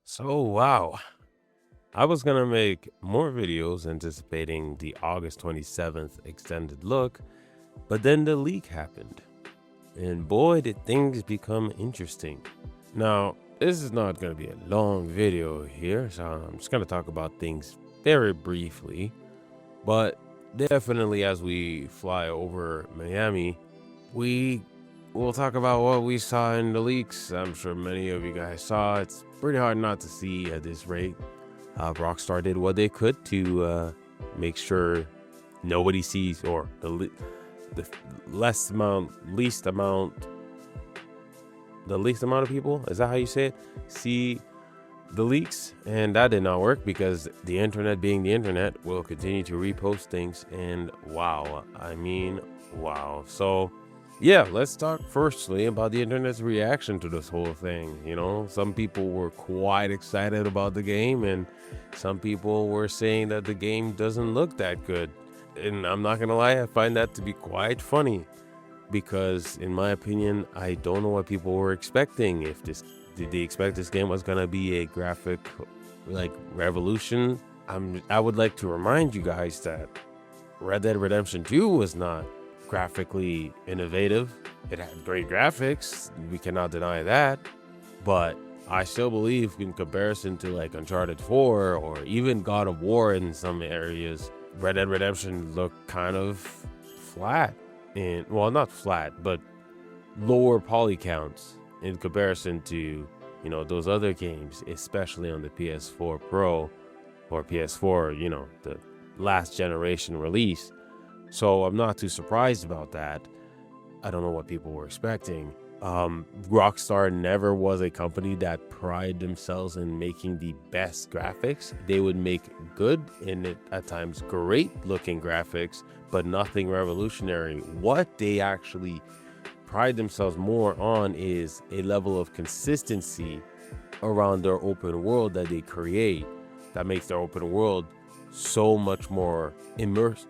So, wow. I was going to make more videos anticipating the August 27th extended look, but then the leak happened. And boy, did things become interesting. Now, this is not going to be a long video here, so I'm just going to talk about things very briefly. But definitely, as we fly over Miami, we will talk about what we saw in the leaks. I'm sure many of you guys saw. It's pretty hard not to see at this rate. Rockstar did what they could to make sure nobody sees, or the least amount of people, is that how you say it, see the leaks. And that did not work because the internet, being the internet, will continue to repost things. And wow, wow. So yeah, let's talk firstly about the internet's reaction to this whole thing. Some people were quite excited about the game, and some people were saying that the game doesn't look that good. And I'm not gonna lie, I find that to be quite funny because, in my opinion, I don't know what people were expecting. Did they expect this game was gonna be a graphic like revolution? I would like to remind you guys that Red Dead Redemption 2 was not graphically innovative. It had great graphics, we cannot deny that, but I still believe, in comparison to like Uncharted 4 or even God of War in some areas, Red Dead Redemption looked kind of flat. And well, not flat, but lower poly counts in comparison to those other games, especially on the PS4 Pro or PS4, the last generation release. So I'm not too surprised about that. I don't know what people were expecting. Rockstar never was a company that prided themselves in making the best graphics. They would make good and at times great looking graphics, but nothing revolutionary. What they actually pride themselves more on is a level of consistency around their open world that they create, that makes their open world so much more immersive,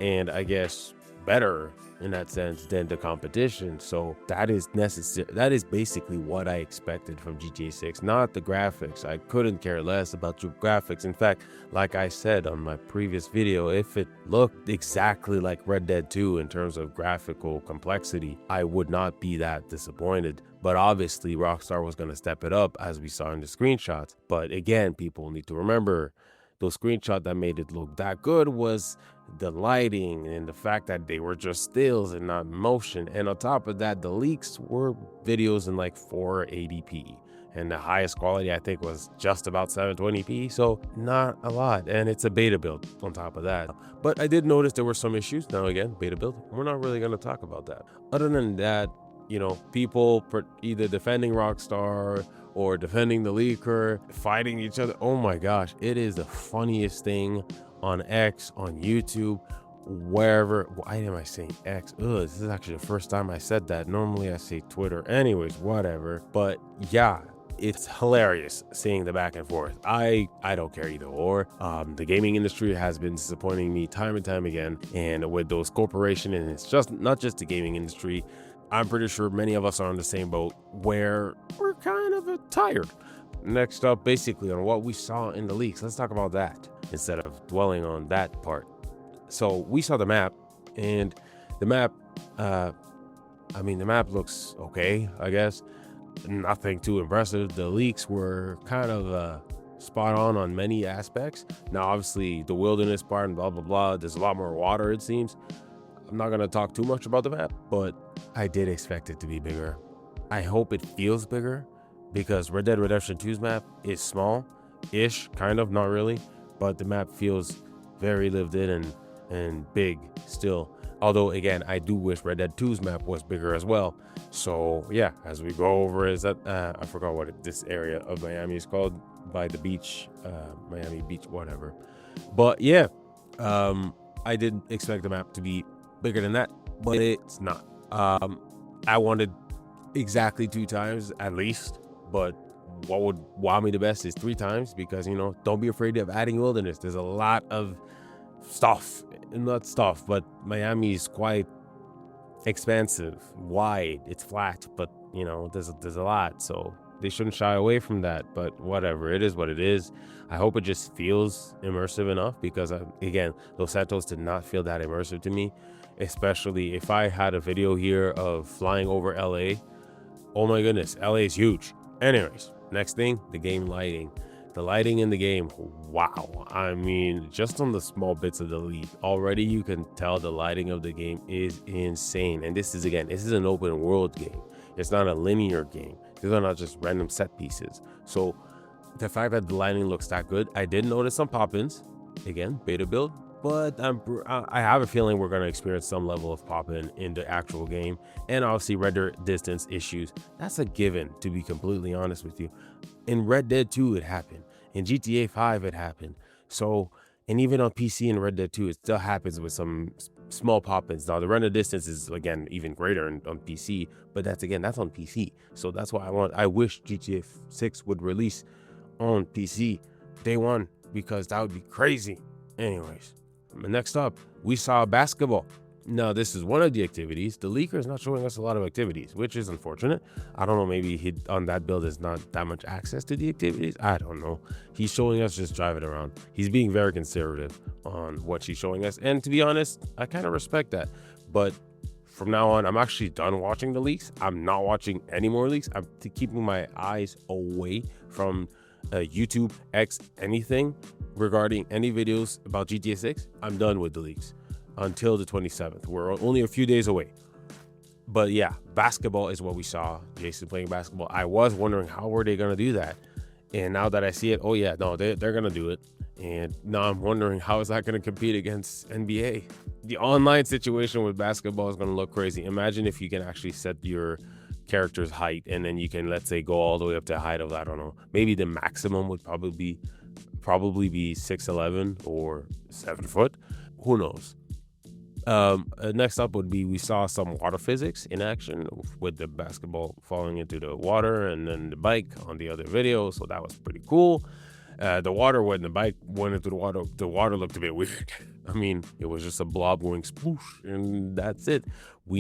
and I guess better in that sense than the competition. So that is necessary. That is basically what I expected from GTA 6, not the graphics. I couldn't care less about the graphics. In fact, like I said on my previous video, if it looked exactly like Red Dead 2 in terms of graphical complexity, I would not be that disappointed. But obviously Rockstar was going to step it up, as we saw in the screenshots. But again, people need to remember, those screenshots that made it look that good was the lighting and the fact that they were just stills and not motion. And on top of that, the leaks were videos in like 480p, and the highest quality I think was just about 720p, so not a lot. And it's a beta build on top of that. But I did notice there were some issues. Now again, beta build, we're not really going to talk about that. Other than that, people either defending Rockstar or defending the leaker, fighting each other. Oh my gosh, it is the funniest thing on X, on YouTube, wherever. Why am I saying X? This is actually the first time I said that. Normally I say Twitter. Anyways, whatever. But yeah, it's hilarious seeing the back and forth. I don't care either or. The gaming industry has been disappointing me time and time again, and with those corporations, and it's just not just the gaming industry. I'm pretty sure many of us are on the same boat where we're kind of tired. Next up, basically, on what we saw in the leaks, let's talk about that instead of dwelling on that part. So we saw the map, and the map, the map looks okay, I guess. Nothing too impressive. The leaks were kind of spot on many aspects. Now, obviously, the wilderness part and blah, blah, blah, there's a lot more water, it seems. I'm not going to talk too much about the map, but I did expect it to be bigger. I hope it feels bigger, because Red Dead Redemption 2's map is small-ish, kind of, not really, but the map feels very lived in and big still. Although, again, I do wish Red Dead 2's map was bigger as well. So, yeah, as we go over, I forgot what this area of Miami is called, by the beach, Miami Beach, whatever. But, yeah, I did expect the map to be bigger than that, but it's not. I wanted exactly 2 times at least, but what would wow me the best is 3 times, because don't be afraid of adding wilderness. There's a lot of stuff, not stuff, but Miami is quite expansive, wide, it's flat, but there's a lot. So They shouldn't shy away from that, but whatever. It is what it is. I hope it just feels immersive enough because, again, Los Santos did not feel that immersive to me, especially if I had a video here of flying over LA. Oh my goodness, LA is huge. Anyways, next thing, the game lighting. The lighting in the game, wow. I mean, just on the small bits of the lead, already you can tell the lighting of the game is insane. And this is an open world game. It's not a linear game. These are not just random set pieces. So the fact that the lighting looks that good, I did notice some pop-ins. Again, beta build, but I have a feeling we're going to experience some level of pop-in in the actual game. And obviously render distance issues. That's a given, to be completely honest with you. In Red Dead 2, it happened. In GTA 5, it happened. So, and even on PC in Red Dead 2, it still happens with some small pop-ins. Now, the render distance is, again, even greater on PC, but that's on PC. So that's why I wish GTA 6 would release on PC day one, because that would be crazy. Anyways, next up, we saw basketball. Now, this is one of the activities. The leaker is not showing us a lot of activities, which is unfortunate. I don't know, maybe he on that build is not that much access to the activities. I don't know. He's showing us just driving around. He's being very conservative on what he's showing us. And to be honest, I kind of respect that. But from now on, I'm actually done watching the leaks. I'm not watching any more leaks. I'm keeping my eyes away from YouTube, X, anything regarding any videos about GTA 6. I'm done with the leaks until the 27th. We're only a few days away. But yeah, basketball is what we saw. Jason playing basketball. I was wondering how were they going to do that? And now that I see it, oh yeah, no, they're going to do it. And now I'm wondering, how is that going to compete against NBA? The online situation with basketball is going to look crazy. Imagine if you can actually set your character's height, and then you can, let's say, go all the way up to a height of, I don't know, maybe the maximum would probably be 6'11" or 7 foot. Who knows? Next up would be, we saw some water physics in action with the basketball falling into the water and then the bike on the other video. So that was pretty cool. The water, when the bike went into the water looked a bit weird. I mean, it was just a blob going sploosh, and that's it. They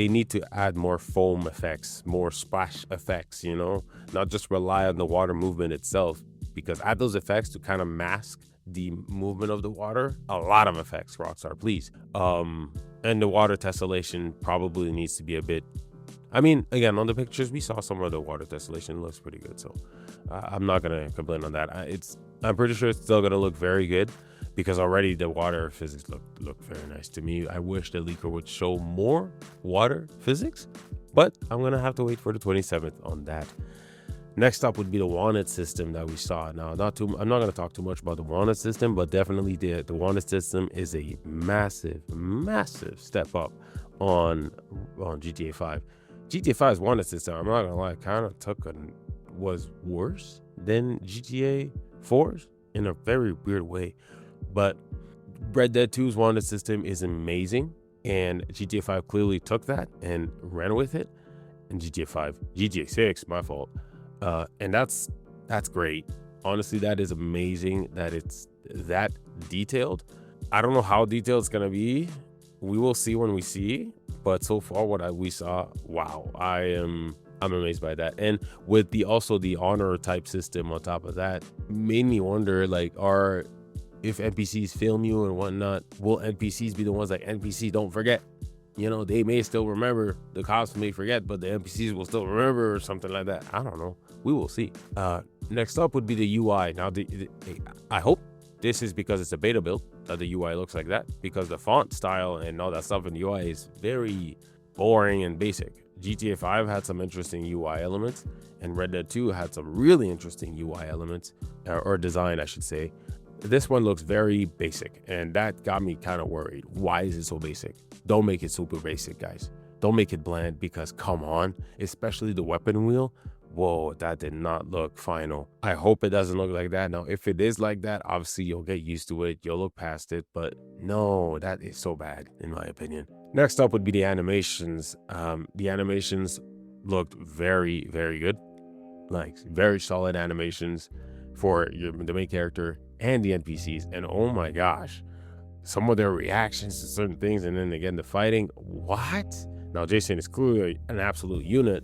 need to add more foam effects, more splash effects, not just rely on the water movement itself, because add those effects to kind of mask the movement of the water. A lot of effects, Rockstar, please. And the water tessellation probably needs to be a bit, I mean, again, on the pictures we saw some of the water tessellation looks pretty good, so I'm not gonna complain on that. I'm pretty sure it's still gonna look very good, because already the water physics look very nice to me. I wish the leaker would show more water physics, but I'm gonna have to wait for the 27th on that. Next up would be the wanted system that we saw. Now, I'm not going to talk too much about the wanted system, but definitely the wanted system is a massive step up on GTA 5. GTA 5's wanted system, I'm not going to lie, kind of was worse than GTA 4's in a very weird way. But Red Dead 2's wanted system is amazing, and GTA 5 clearly took that and ran with it. And GTA 6, my fault. And that's great. Honestly, that is amazing that it's that detailed. I don't know how detailed it's gonna be. We will see when we see. But so far, we saw, wow, I'm amazed by that. And with the honor type system on top of that, made me wonder, like, if NPCs film you and whatnot, will NPCs be the ones like, NPC, don't forget? They may still remember. The cops may forget, but the NPCs will still remember, or something like that. I don't know. We will see. Next up would be the UI. Now, I hope this is because it's a beta build that the UI looks like that, because the font style and all that stuff in the UI is very boring and basic. GTA 5 had some interesting UI elements, and Red Dead 2 had some really interesting UI elements, or design, I should say. This one looks very basic, and that got me kind of worried. Why is it so basic? Don't make it super basic, guys. Don't make it bland, because come on, especially the weapon wheel. Whoa, that did not look final. I hope it doesn't look like that. Now, if it is like that, obviously you'll get used to it. You'll look past it, but no, that is so bad, in my opinion. Next up would be the animations. The animations looked very, very good. Like, very solid animations for the main character and the NPCs. And oh my gosh, some of their reactions to certain things, and then again the fighting. What? Now, Jason is clearly an absolute unit.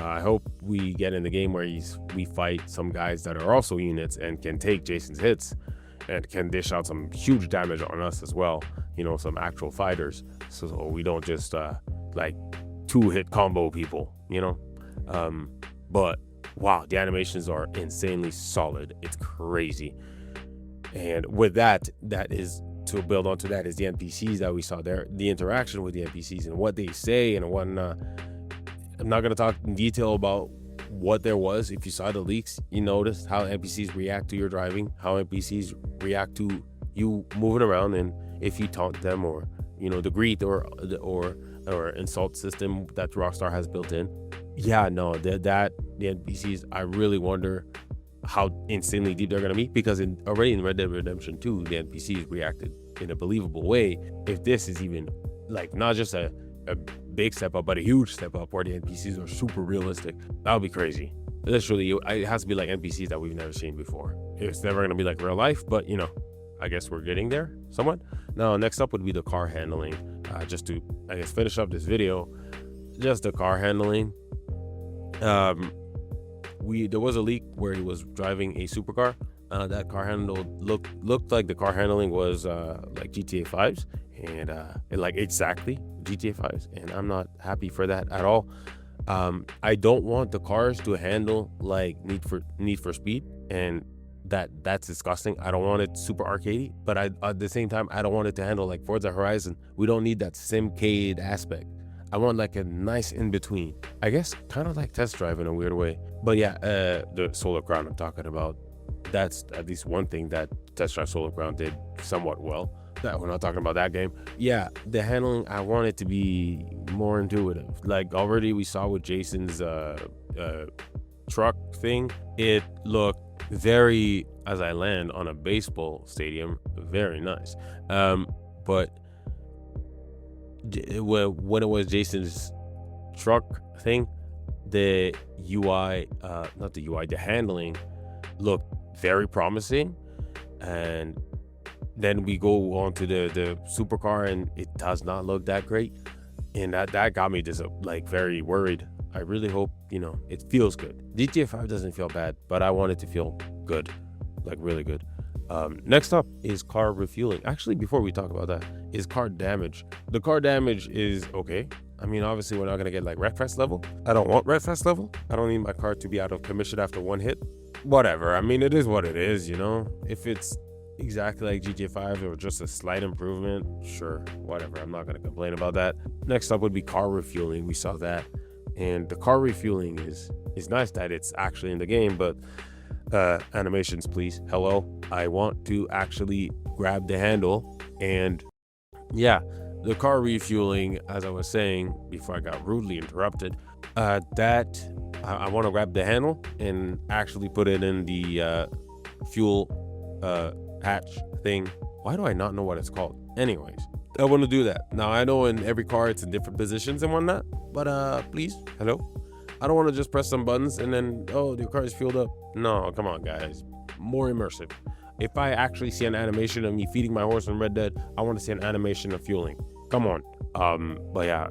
I hope we get in the game where we fight some guys that are also units and can take Jason's hits and can dish out some huge damage on us as well. You know, some actual fighters, so we don't just like 2-hit combo people, you know. But wow, the animations are insanely solid. It's crazy. And with that is, to build onto that, is the NPCs that we saw there, the interaction with the NPCs and what they say and whatnot. I'm not going to talk in detail about what there was. If you saw the leaks, you noticed how NPCs react to your driving, how NPCs react to you moving around, and if you taunt them, or, you know, the greet or insult system that Rockstar has built in. Yeah, no, the NPCs, I really wonder how insanely deep they're going to be, because already in Red Dead Redemption 2, the NPCs reacted in a believable way. If this is even like not just a big step up, but a huge step up where the NPCs are super realistic, that would be crazy. Literally, it has to be like NPCs that we've never seen before. It's never going to be like real life, but, you know, I guess we're getting there somewhat. Now, next up would be the car handling. Just to, I guess, finish up this video, just the car handling. There was a leak where he was driving a supercar. That car handle looked like the car handling was like GTA 5's, and like exactly GTA 5's, and I'm not happy for that at all. I don't want the cars to handle like Need for Speed, and that's disgusting. I don't want it super arcadey, but at the same time, I don't want it to handle like Forza Horizon. We don't need that simcade aspect. I want like a nice in between, I guess, kind of like Test Drive in a weird way. But yeah, the Solar Crown I'm talking about, that's at least one thing that Test Drive Solar Crown did somewhat well. That we're not talking about that game. Yeah, the handling, I want it to be more intuitive. Like already we saw with Jason's truck thing, it looked very, as I land on a baseball stadium, very nice. But when it was Jason's truck thing, the UI, not the UI, the handling looked very promising. And then we go on to the supercar, and it does not look that great. And that got me just like very worried. I really hope, you know, it feels good. GTA 5 doesn't feel bad, but I want it to feel good, like really good. Next up is car refueling. Actually, before we talk about that, is car damage. The car damage is okay. I mean, obviously, we're not going to get like Redfest level. I don't want Redfest level. I don't need my car to be out of commission after one hit. Whatever. I mean, it is what it is, you know? If it's exactly like GTA 5 or just a slight improvement, sure, whatever. I'm not going to complain about that. Next up would be car refueling. We saw that. And the car refueling is nice that it's actually in the game, but animations, please. Hello. I want to actually grab the handle. And yeah, the car refueling, as I was saying before I got rudely interrupted, I want to grab the handle and actually put it in the fuel hatch thing. Why do I not know what it's called? Anyways, I want to do that. Now, I know in every car it's in different positions and whatnot, but please, hello. I don't want to just press some buttons and then, oh, the car is fueled up. No, come on, guys. More immersive. If I actually see an animation of me feeding my horse in Red Dead, I want to see an animation of fueling. Come on. But yeah,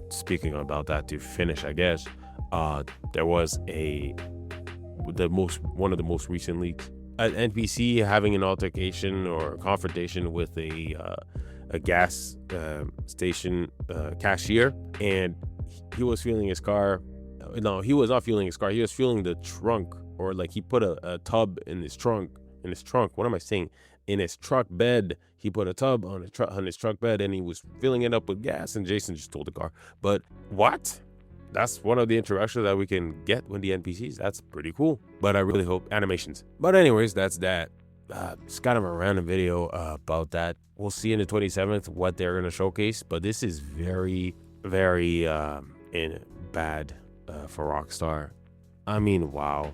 speaking about that, to finish, I guess, there was one of the most recent leaks. An NPC having an altercation or confrontation with a gas station cashier, and he was fueling his car. No, he was not fueling his car. He was fueling the trunk, or like he put a tub in his trunk. What am I saying? In his truck bed. He put a tub on his truck bed, and he was filling it up with gas. And Jason just stole the car. But what? That's one of the interactions that we can get with the NPCs. That's pretty cool. But I really hope animations. But anyways, that's that. It's kind of a random video about that. We'll see in the 27th what they're going to showcase. But this is very, very bad for Rockstar. I mean, wow.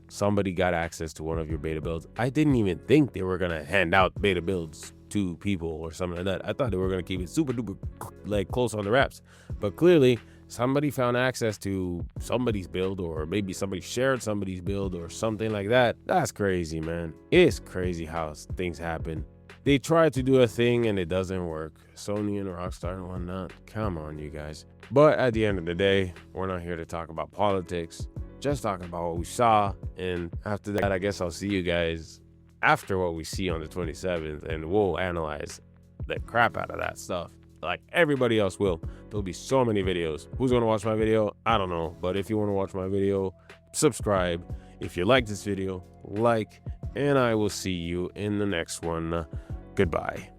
Somebody got access to one of your beta builds. I didn't even think they were going to hand out beta builds to people or something like that. I thought they were going to keep it super duper like close on the wraps. But clearly, somebody found access to somebody's build, or maybe somebody shared somebody's build or something like that. That's crazy, man. It's crazy how things happen. They try to do a thing and it doesn't work. Sony and Rockstar and whatnot. Come on, you guys. But at the end of the day, we're not here to talk about politics. Just talking about what we saw. And after that, I guess I'll see you guys after what we see on the 27th. And we'll analyze the crap out of that stuff. Like everybody else will. There'll be so many videos. Who's going to watch my video? I don't know. But if you want to watch my video, subscribe. If you like this video, like. And I will see you in the next one. Goodbye.